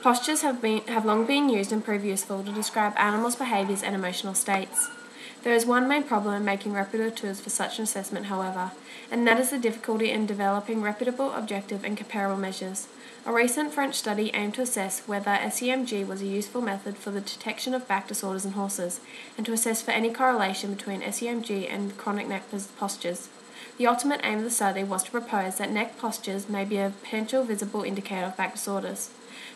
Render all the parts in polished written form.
Postures have long been used and proved useful to describe animals' behaviours and emotional states. There is one main problem in making reputable tools for such an assessment, however, and that is the difficulty in developing reputable, objective and comparable measures. A recent French study aimed to assess whether SEMG was a useful method for the detection of back disorders in horses, and to assess for any correlation between SEMG and chronic neck postures. The ultimate aim of the study was to propose that neck postures may be a potential visible indicator of back disorders.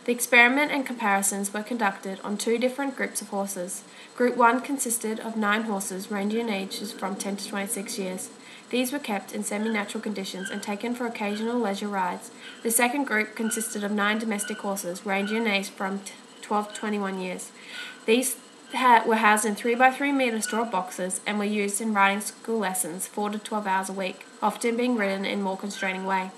The experiment and comparisons were conducted on two different groups of horses. Group 1 consisted of 9 horses ranging in ages from 10 to 26 years. These were kept in semi-natural conditions and taken for occasional leisure rides. The second group consisted of 9 domestic horses ranging in age from 12 to 21 years. These were housed in 3x3 metre straw boxes and were used in riding school lessons 4 to 12 hours a week, often being ridden in a more constraining way.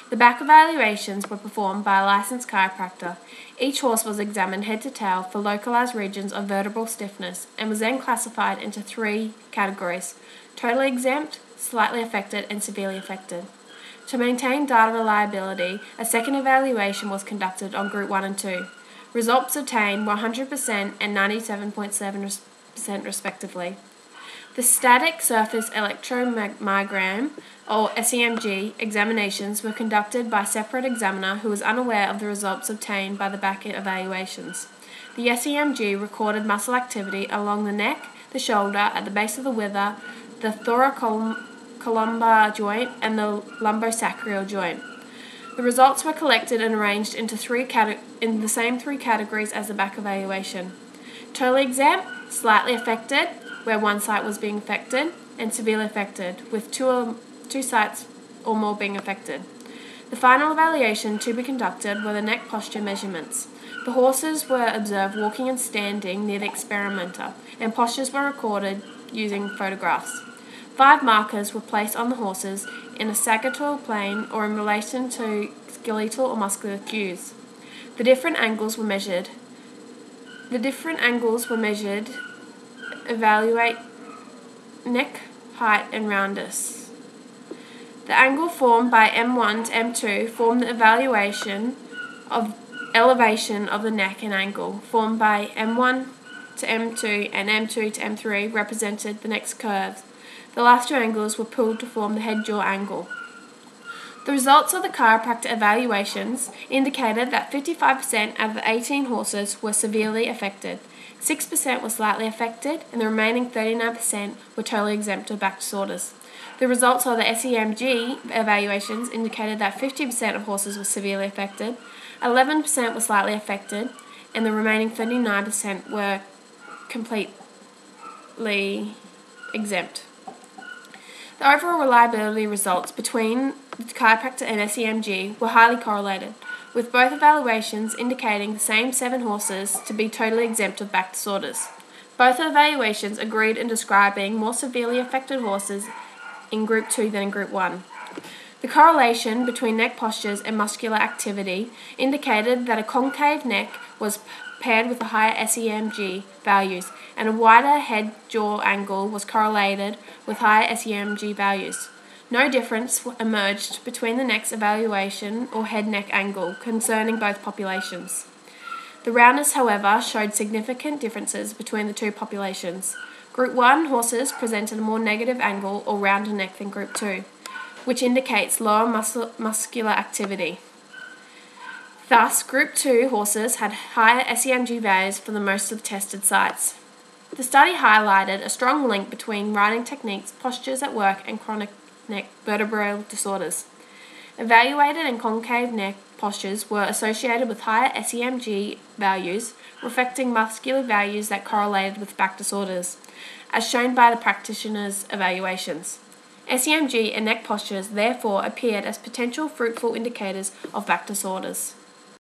The back evaluations were performed by a licensed chiropractor. Each horse was examined head to tail for localised regions of vertebral stiffness and was then classified into 3 categories: totally exempt, slightly affected and severely affected. To maintain data reliability, a second evaluation was conducted on Group 1 and 2. Results obtained were 100% and 97.7% respectively. The static surface electromyogram, or SEMG, examinations were conducted by a separate examiner who was unaware of the results obtained by the back evaluations. The SEMG recorded muscle activity along the neck, the shoulder, at the base of the wither, the thoracolumbar joint, and the lumbosacral joint. The results were collected and arranged into in the same 3 categories as the back evaluation: totally exempt, slightly affected, where one site was being affected, and severely affected, with two sites or more being affected. The final evaluation to be conducted were the neck posture measurements. The horses were observed walking and standing near the experimenter, and postures were recorded using photographs. 5 markers were placed on the horses in a sagittal plane or in relation to skeletal or muscular cues. The different angles were measured. Evaluate neck height and roundness. The angle formed by M1 to M2 formed the elevation of the neck, and angle formed by M1 to M2 and M2 to M3 represented the next curves. The last 2 angles were pulled to form the head-jaw angle. The results of the chiropractor evaluations indicated that 55% of the 18 horses were severely affected, 6% were slightly affected, and the remaining 39% were totally exempt of back disorders. The results of the SEMG evaluations indicated that 50% of horses were severely affected, 11% were slightly affected, and the remaining 39% were completely exempt. The overall reliability results between the chiropractor and SEMG were highly correlated, with both evaluations indicating the same 7 horses to be totally exempt of back disorders. Both evaluations agreed in describing more severely affected horses in Group 2 than in Group 1. The correlation between neck postures and muscular activity indicated that a concave neck was paired with a higher SEMG values, and a wider head-jaw angle was correlated with higher SEMG values. No difference emerged between the neck's evaluation or head-neck angle concerning both populations. The roundness, however, showed significant differences between the 2 populations. Group 1 horses presented a more negative angle or rounder neck than Group 2, which indicates lower muscular activity. Thus, Group 2 horses had higher SEMG values for the most of the tested sites. The study highlighted a strong link between riding techniques, postures at work, and chronic neck vertebral disorders. Evaluated and concave neck postures were associated with higher SEMG values, reflecting muscular values that correlated with back disorders, as shown by the practitioner's evaluations. SEMG and neck postures therefore appeared as potential fruitful indicators of back disorders.